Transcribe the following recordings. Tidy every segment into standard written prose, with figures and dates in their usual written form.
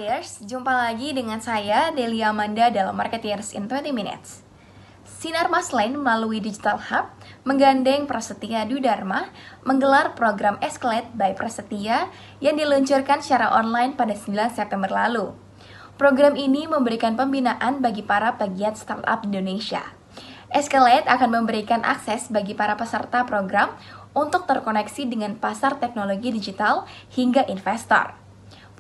Marketeers, jumpa lagi dengan saya, Delia Amanda dalam Marketeers in 20 Minutes. Sinar Maslen melalui Digital Hub menggandeng Prasetya Dwi Dharma menggelar program Escalate by Prasetya yang diluncurkan secara online pada 9 September lalu. Program ini memberikan pembinaan bagi para pegiat startup di Indonesia. Escalate akan memberikan akses bagi para peserta program untuk terkoneksi dengan pasar teknologi digital hingga investor.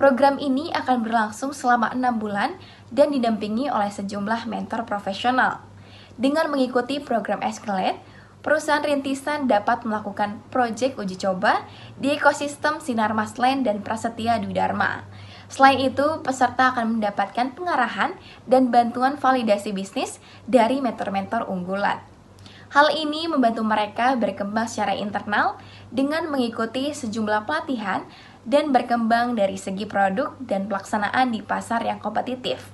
Program ini akan berlangsung selama 6 bulan dan didampingi oleh sejumlah mentor profesional. Dengan mengikuti program Escalate, perusahaan rintisan dapat melakukan proyek uji coba di ekosistem Sinar Maslen dan Prasetya Dwi Dharma. Selain itu, peserta akan mendapatkan pengarahan dan bantuan validasi bisnis dari mentor-mentor unggulan. Hal ini membantu mereka berkembang secara internal dengan mengikuti sejumlah pelatihan dan berkembang dari segi produk dan pelaksanaan di pasar yang kompetitif.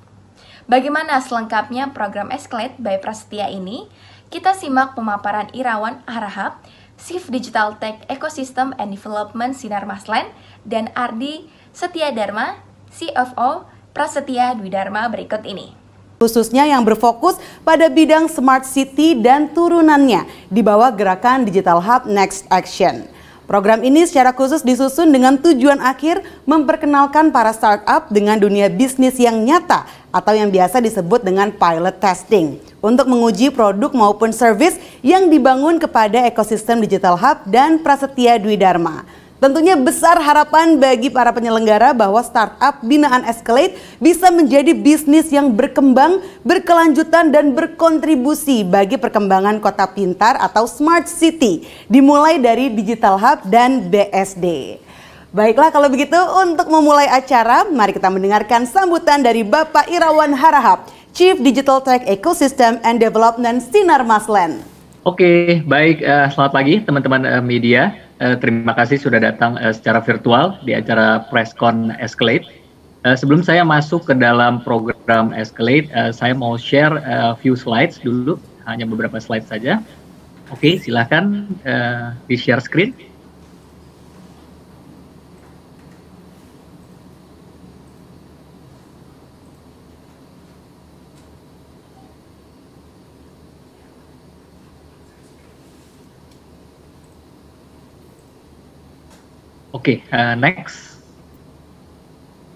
Bagaimana selengkapnya program Escalate by Prasetya ini? Kita simak pemaparan Irawan Harahap, Chief Digital Tech Ecosystem and Development Sinar Maslen, dan Ardi Setia Dharma, CFO Prasetya Dwi Dharma berikut ini. Khususnya yang berfokus pada bidang Smart City dan turunannya di bawah gerakan Digital Hub Next Action. Program ini secara khusus disusun dengan tujuan akhir memperkenalkan para startup dengan dunia bisnis yang nyata atau yang biasa disebut dengan pilot testing untuk menguji produk maupun service yang dibangun kepada ekosistem Digital Hub dan Prasetya Dwi Dharma. Tentunya besar harapan bagi para penyelenggara bahwa startup binaan Escalate bisa menjadi bisnis yang berkembang, berkelanjutan, dan berkontribusi bagi perkembangan kota pintar atau Smart City, dimulai dari Digital Hub dan BSD. Baiklah kalau begitu, untuk memulai acara, mari kita mendengarkan sambutan dari Bapak Irawan Harahap, Chief Digital Tech Ecosystem and Development Sinar Maslen. Oke, baik. Selamat pagi teman-teman media. Terima kasih sudah datang secara virtual di acara Presscon Escalate. Sebelum saya masuk ke dalam program Escalate, saya mau share few slides dulu, hanya beberapa slide saja. Oke, silakan di share screen. Oke, next.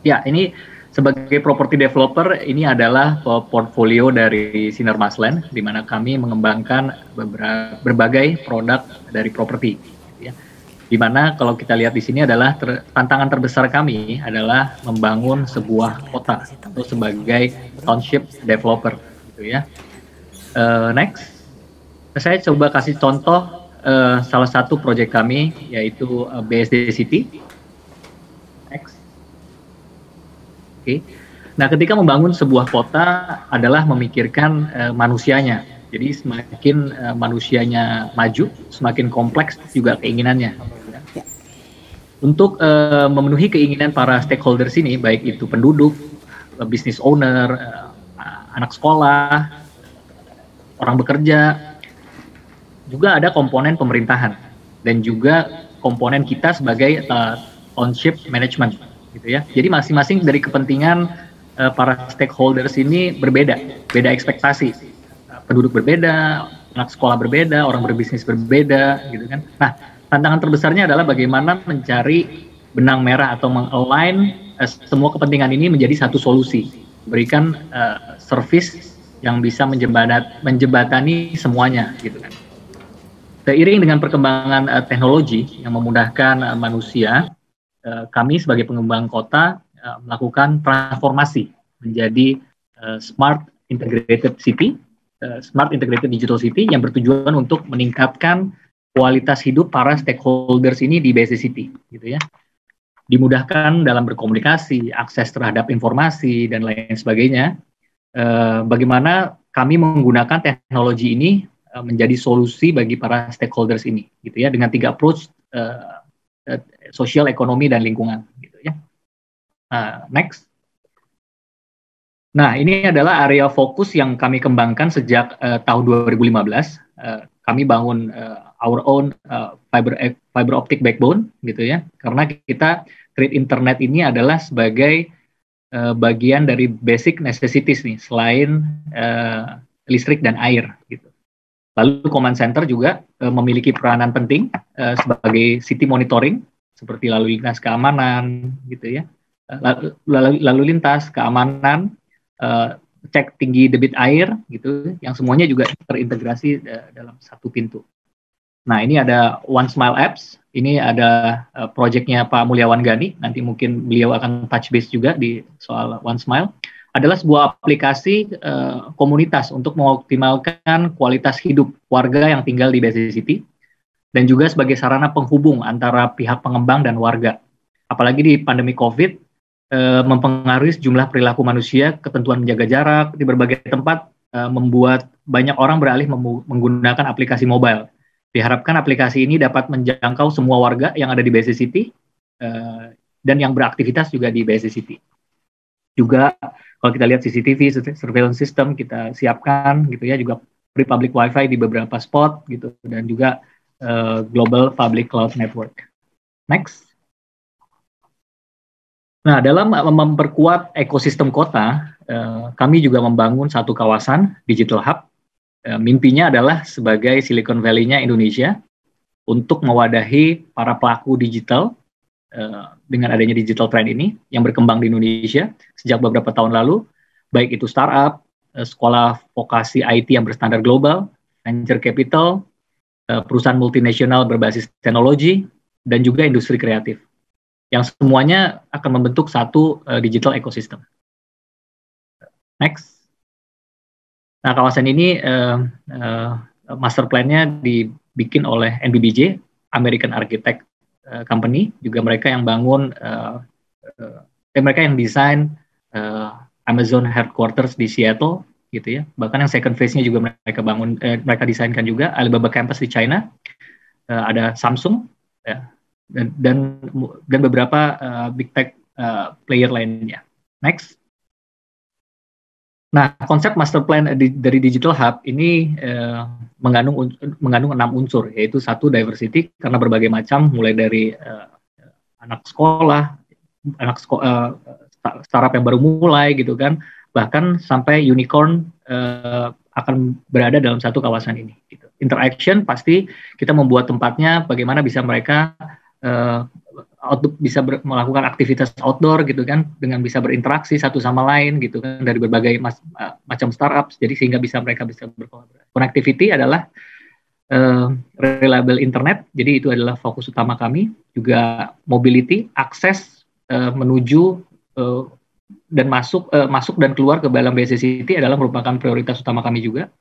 Ya, ini sebagai property developer, ini adalah portfolio dari Sinar Maslen, di mana kami mengembangkan berbagai produk dari properti. Ya. Di mana kalau kita lihat di sini adalah tantangan terbesar kami adalah membangun sebuah kota atau sebagai township developer. Gitu ya. Next, saya coba kasih contoh. Salah satu proyek kami yaitu BSD City. Next. Oke. Nah, ketika membangun sebuah kota adalah memikirkan manusianya. Jadi semakin manusianya maju, semakin kompleks juga keinginannya. Untuk memenuhi keinginan para stakeholders ini, baik itu penduduk, business owner, anak sekolah, orang bekerja, juga ada komponen pemerintahan dan juga komponen kita sebagai township management, gitu ya. Jadi masing-masing dari kepentingan para stakeholders ini berbeda, beda ekspektasi. Penduduk berbeda, anak sekolah berbeda, orang berbisnis berbeda, gitu kan. Nah, tantangan terbesarnya adalah bagaimana mencari benang merah atau mengalign semua kepentingan ini menjadi satu solusi, berikan service yang bisa menjembatani semuanya, gitu kan. Seiring dengan perkembangan teknologi yang memudahkan manusia, kami sebagai pengembang kota melakukan transformasi menjadi Smart Integrated City, Smart Integrated Digital City yang bertujuan untuk meningkatkan kualitas hidup para stakeholders ini di BSD City, gitu ya. Dimudahkan dalam berkomunikasi, akses terhadap informasi dan lain sebagainya. Bagaimana kami menggunakan teknologi ini menjadi solusi bagi para stakeholders ini, gitu ya, dengan 3 approach, sosial, ekonomi, dan lingkungan, gitu ya. Next. Nah, ini adalah area fokus yang kami kembangkan sejak tahun 2015. Kami bangun our own fiber optic backbone, gitu ya, karena kita create internet ini adalah sebagai bagian dari basic necessities nih, selain listrik dan air gitu. Lalu command center juga memiliki peranan penting sebagai city monitoring, seperti lalu lintas keamanan gitu ya, lalu lintas keamanan, cek tinggi debit air gitu, yang semuanya juga terintegrasi dalam satu pintu. Nah, ini ada One Smile Apps. Ini ada proyeknya Pak Mulyawan Gani. Nanti mungkin beliau akan touch base juga di soal One Smile. Adalah sebuah aplikasi komunitas untuk mengoptimalkan kualitas hidup warga yang tinggal di BSD City, dan juga sebagai sarana penghubung antara pihak pengembang dan warga. Apalagi di pandemi COVID, mempengaruhi sejumlah perilaku manusia, ketentuan menjaga jarak di berbagai tempat, membuat banyak orang beralih menggunakan aplikasi mobile. Diharapkan aplikasi ini dapat menjangkau semua warga yang ada di BSD City dan yang beraktivitas juga di BSD City. Juga kalau kita lihat CCTV, surveillance system kita siapkan gitu ya, juga free public wifi di beberapa spot gitu, dan juga global public cloud network. Next. Nah, dalam memperkuat ekosistem kota, kami juga membangun satu kawasan digital hub. Mimpinya adalah sebagai Silicon Valley-nya Indonesia untuk mewadahi para pelaku digital dengan adanya digital trend ini yang berkembang di Indonesia sejak beberapa tahun lalu, baik itu startup, sekolah vokasi IT yang berstandar global, venture capital, perusahaan multinasional berbasis teknologi, dan juga industri kreatif, yang semuanya akan membentuk satu digital ecosystem. Next. Nah, kawasan ini master plan-nya dibikin oleh NBBJ, American Architect Company, juga mereka yang bangun, mereka yang desain Amazon headquarters di Seattle, gitu ya. Bahkan yang second phase-nya juga mereka bangun, mereka desainkan juga Alibaba Campus di China, ada Samsung, ya, dan beberapa big tech player lainnya. Next. Nah, konsep master plan dari Digital Hub ini mengandung 6 unsur, yaitu satu, diversity, karena berbagai macam, mulai dari anak sekolah, startup yang baru mulai gitu kan, bahkan sampai unicorn akan berada dalam satu kawasan ini. Gitu. Interaction pasti kita membuat tempatnya bagaimana bisa mereka bisa melakukan aktivitas outdoor gitu kan, dengan bisa berinteraksi satu sama lain gitu kan, dari berbagai macam startup, jadi sehingga mereka bisa berkolaborasi. Connectivity adalah reliable internet, jadi itu adalah fokus utama kami. Juga mobility, akses menuju dan masuk dan keluar ke dalam BSD City adalah merupakan prioritas utama kami juga.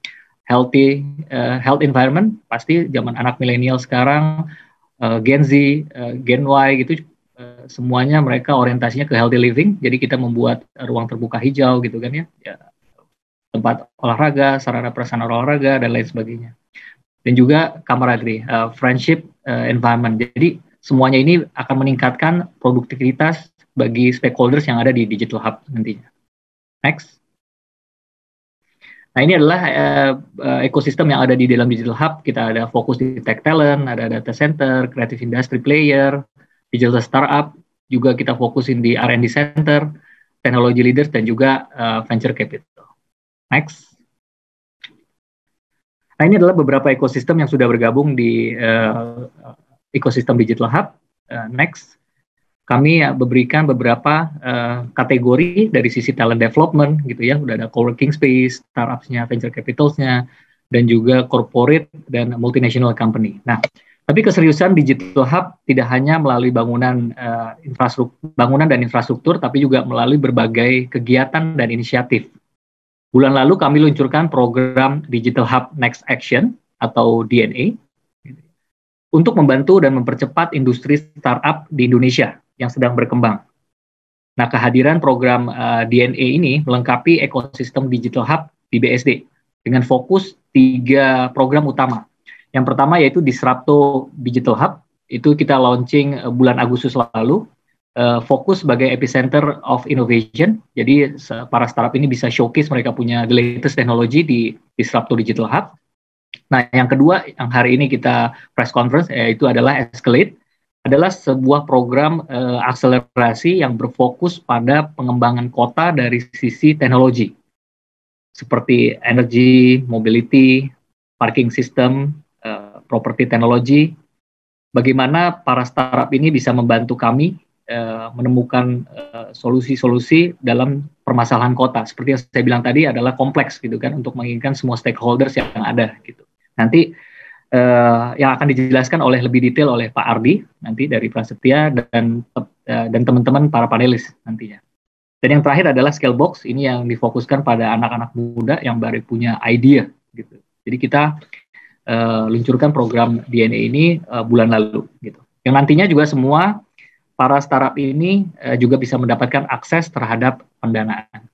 Health environment, pasti zaman anak milenial sekarang, Gen Z, Gen Y gitu, semuanya mereka orientasinya ke healthy living. Jadi kita membuat ruang terbuka hijau gitu kan ya, tempat olahraga, sarana prasarana olahraga dan lain sebagainya. Dan juga camaraderie, friendship environment. Jadi semuanya ini akan meningkatkan produktivitas bagi stakeholders yang ada di Digital Hub nantinya. Next. Nah, ini adalah ekosistem yang ada di dalam Digital Hub. Kita ada fokus di tech talent, ada data center, creative industry player, digital startup, juga kita fokusin di R&D center, technology leaders, dan juga venture capital. Next. Nah, ini adalah beberapa ekosistem yang sudah bergabung di ekosistem Digital Hub. Next. Kami memberikan beberapa kategori dari sisi talent development gitu ya, udah ada co-working space, startups-nya, venture capitals-nya, dan juga corporate dan multinational company. Nah, tapi keseriusan Digital Hub tidak hanya melalui bangunan dan infrastruktur, tapi juga melalui berbagai kegiatan dan inisiatif. Bulan lalu kami luncurkan program Digital Hub Next Action atau DNA untuk membantu dan mempercepat industri startup di Indonesia yang sedang berkembang. Nah, kehadiran program DNA ini melengkapi ekosistem Digital Hub di BSD dengan fokus 3 program utama. Yang pertama yaitu Disrupto Digital Hub, itu kita launching bulan Agustus lalu, fokus sebagai epicenter of innovation. Jadi para startup ini bisa showcase mereka punya the latest technology di Disrupto Digital Hub. Nah, yang kedua yang hari ini kita press conference yaitu adalah Escalate, adalah sebuah program akselerasi yang berfokus pada pengembangan kota dari sisi teknologi, seperti energy, mobility, parking system, property technology. Bagaimana para startup ini bisa membantu kami menemukan solusi-solusi dalam permasalahan kota. Seperti yang saya bilang tadi adalah kompleks gitu kan, untuk menginginkan semua stakeholders yang ada gitu. Nanti yang akan dijelaskan lebih detail oleh Pak Ardi nanti dari Prasetya dan teman-teman para panelis nantinya. Dan yang terakhir adalah Scalebox, ini yang difokuskan pada anak-anak muda yang baru punya idea gitu. Jadi kita luncurkan program DNA ini bulan lalu gitu. Yang nantinya juga semua para startup ini juga bisa mendapatkan akses terhadap pendanaan.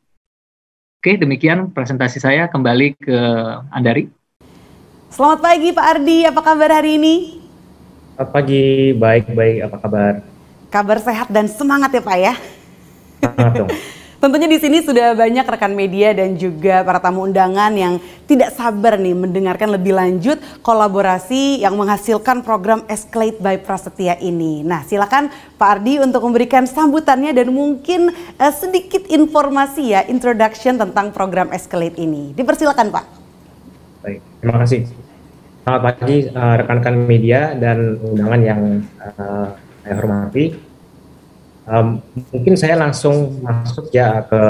Oke, demikian presentasi saya. Kembali ke Andari. Selamat pagi Pak Ardi, apa kabar hari ini? Selamat pagi, baik-baik, apa kabar? Kabar sehat dan semangat ya Pak ya. Semangat dong. Tentunya di sini sudah banyak rekan media dan juga para tamu undangan yang tidak sabar nih mendengarkan lebih lanjut kolaborasi yang menghasilkan program Escalate by Prasetya ini. Nah, silakan Pak Ardi untuk memberikan sambutannya dan mungkin sedikit informasi ya, introduction tentang program Escalate ini. Dipersilakan Pak. Baik, terima kasih. Selamat pagi rekan-rekan media dan undangan yang saya hormati. Mungkin saya langsung masuk ya ke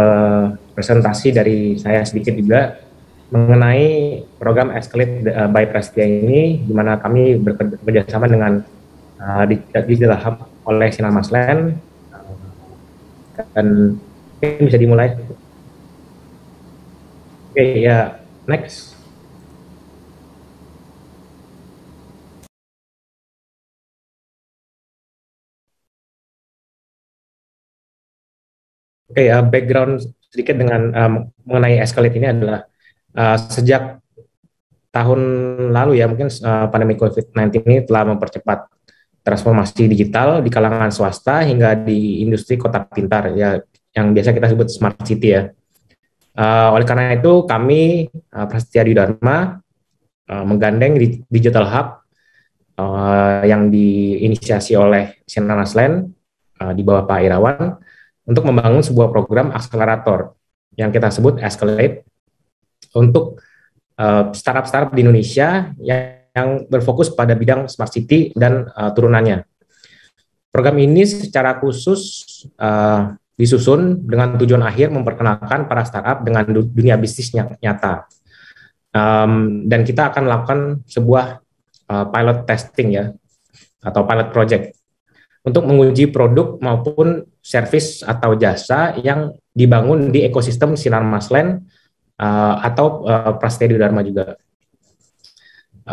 presentasi dari saya sedikit juga mengenai program Escalate by Prasetya ini, di mana kami bekerjasama dengan Digital Hub oleh Sinar Maslen, dan bisa dimulai. Oke, ya, next. Oke, background sedikit dengan mengenai Escalate ini adalah sejak tahun lalu ya, mungkin pandemi COVID-19 ini telah mempercepat transformasi digital di kalangan swasta hingga di industri kota pintar ya, yang biasa kita sebut smart city ya. Oleh karena itu kami Prasetya Dharma menggandeng Digital Hub yang diinisiasi oleh Sinar Maslen di bawah Pak Irawan untuk membangun sebuah program akselerator yang kita sebut Escalate untuk startup-startup di Indonesia yang berfokus pada bidang smart city dan turunannya. Program ini secara khusus disusun dengan tujuan akhir memperkenalkan para startup dengan dunia bisnis nyata. Dan kita akan melakukan sebuah pilot testing ya, atau pilot project untuk menguji produk maupun service atau jasa yang dibangun di ekosistem Sinar Maslen atau Prasetya Dharma juga.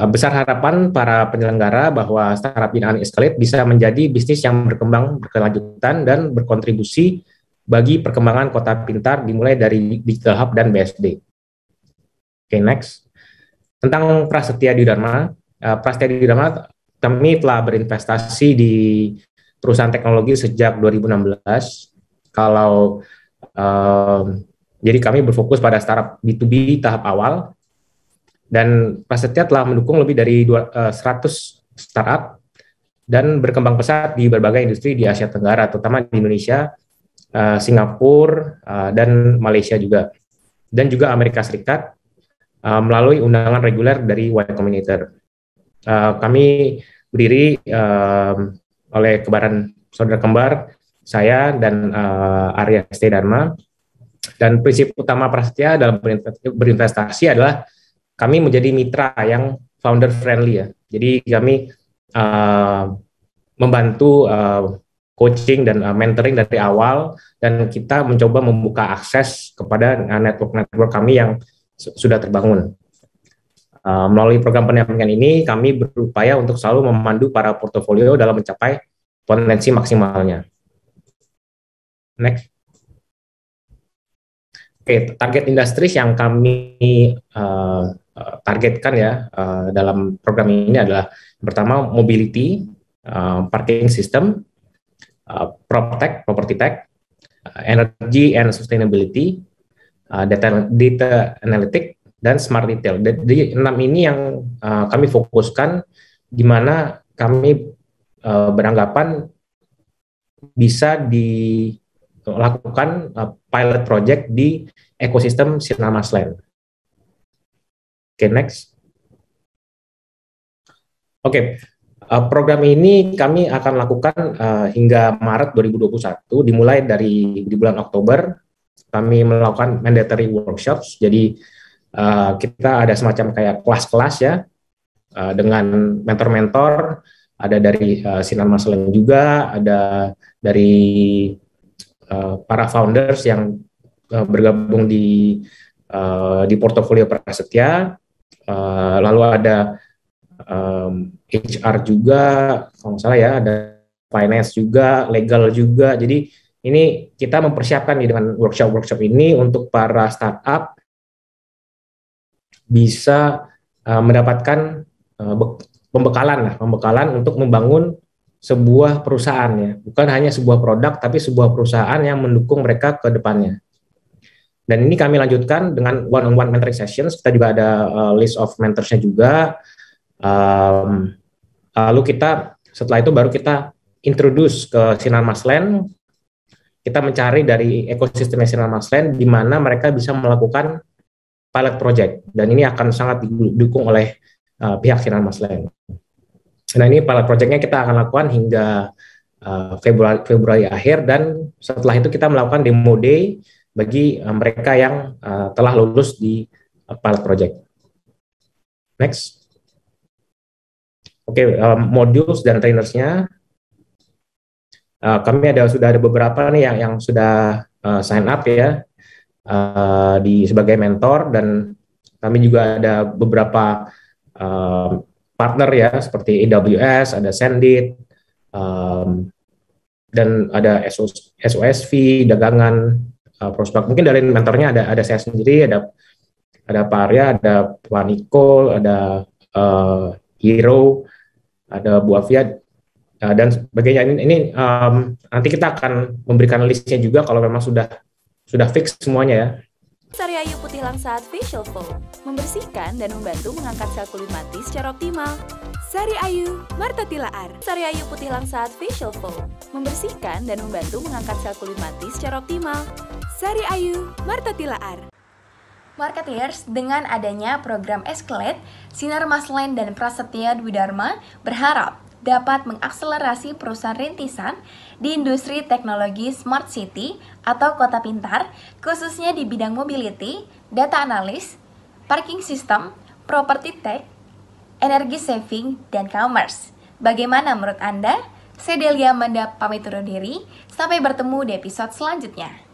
Besar harapan para penyelenggara bahwa startup binaan Escalate bisa menjadi bisnis yang berkembang berkelanjutan dan berkontribusi bagi perkembangan kota pintar dimulai dari Digital Hub dan BSD. Oke, next. Tentang Prasetya Dharma. Prasetya Dharma, kami telah berinvestasi di perusahaan teknologi sejak 2016. Jadi kami berfokus pada startup B2B tahap awal, dan Prasetya telah mendukung lebih dari 100 startup dan berkembang pesat di berbagai industri di Asia Tenggara, terutama di Indonesia, Singapura, dan Malaysia juga, dan juga Amerika Serikat melalui undangan reguler dari Y Combinator. Kami berdiri oleh kebaran saudara kembar saya dan Arya St. Dharma, dan prinsip utama Prasetya dalam berinvestasi adalah kami menjadi mitra yang founder friendly ya. Jadi kami membantu coaching dan mentoring dari awal, dan kita mencoba membuka akses kepada network kami yang sudah terbangun. Melalui program pendampingan ini, kami berupaya untuk selalu memandu para portofolio dalam mencapai potensi maksimalnya. Next. Oke, target industri yang kami targetkan ya dalam program ini adalah yang pertama mobility, parking system, PropTech, property tech, energy and sustainability, data analytic, dan smart retail. Jadi 6 ini yang kami fokuskan, di mana kami beranggapan bisa dilakukan pilot project di ekosistem Sinar Maslen. Oke, next. Oke, program ini kami akan lakukan hingga Maret 2021, dimulai di bulan Oktober. Kami melakukan mandatory workshops, jadi kita ada semacam kayak kelas-kelas ya, dengan mentor-mentor, ada dari Sinar Maslen juga, ada dari para founders yang bergabung di portofolio Prasetya, lalu ada HR juga, kalau nggak salah ya, ada finance juga, legal juga. Jadi ini kita mempersiapkan nih dengan workshop-workshop ini untuk para startup bisa mendapatkan pembekalan untuk membangun sebuah perusahaan ya, bukan hanya sebuah produk tapi sebuah perusahaan yang mendukung mereka ke depannya. Dan ini kami lanjutkan dengan one-on-one mentoring sessions. Kita juga ada list of mentorsnya juga. Lalu kita setelah itu baru kita introduce ke Sinar Maslen. Kita mencari dari ekosistem Sinar Maslen di mana mereka bisa melakukan pilot project, dan ini akan sangat didukung oleh pihak Sinar Maslen. Nah, ini pilot projectnya kita akan lakukan hingga Februari akhir, dan setelah itu kita melakukan demo day bagi mereka yang telah lulus di pilot project. Next. Oke, modules dan trainersnya. Kami sudah ada beberapa nih yang sudah sign up ya sebagai mentor, dan kami juga ada beberapa partner ya, seperti AWS, ada Sendit, dan ada SOSV, dagangan, prospek. Mungkin dari mentornya ada saya sendiri, ada Pak Arya, ada Pak Nicole, ada Hero, ada Bu Afia, dan sebagainya. Ini nanti kita akan memberikan listnya juga kalau memang sudah fix semuanya ya. Sari Ayu Putih Langsat Facial Foam membersihkan dan membantu mengangkat sel kulit mati secara optimal. Sari Ayu Marta Tilaar. Sari Ayu Putih Langsat Facial Foam membersihkan dan membantu mengangkat sel kulit mati secara optimal. Sari Ayu Marta Tilaar. Marketeers, dengan adanya program Escalate, Sinar Maslen dan Prasetya Dwi Dharma berharap dapat mengakselerasi perusahaan rintisan di industri teknologi Smart City atau kota pintar, khususnya di bidang mobility, data analis, parking system, property tech, energi saving, dan commerce. Bagaimana menurut Anda? Saya Delia Amanda pamit undur diri, sampai bertemu di episode selanjutnya.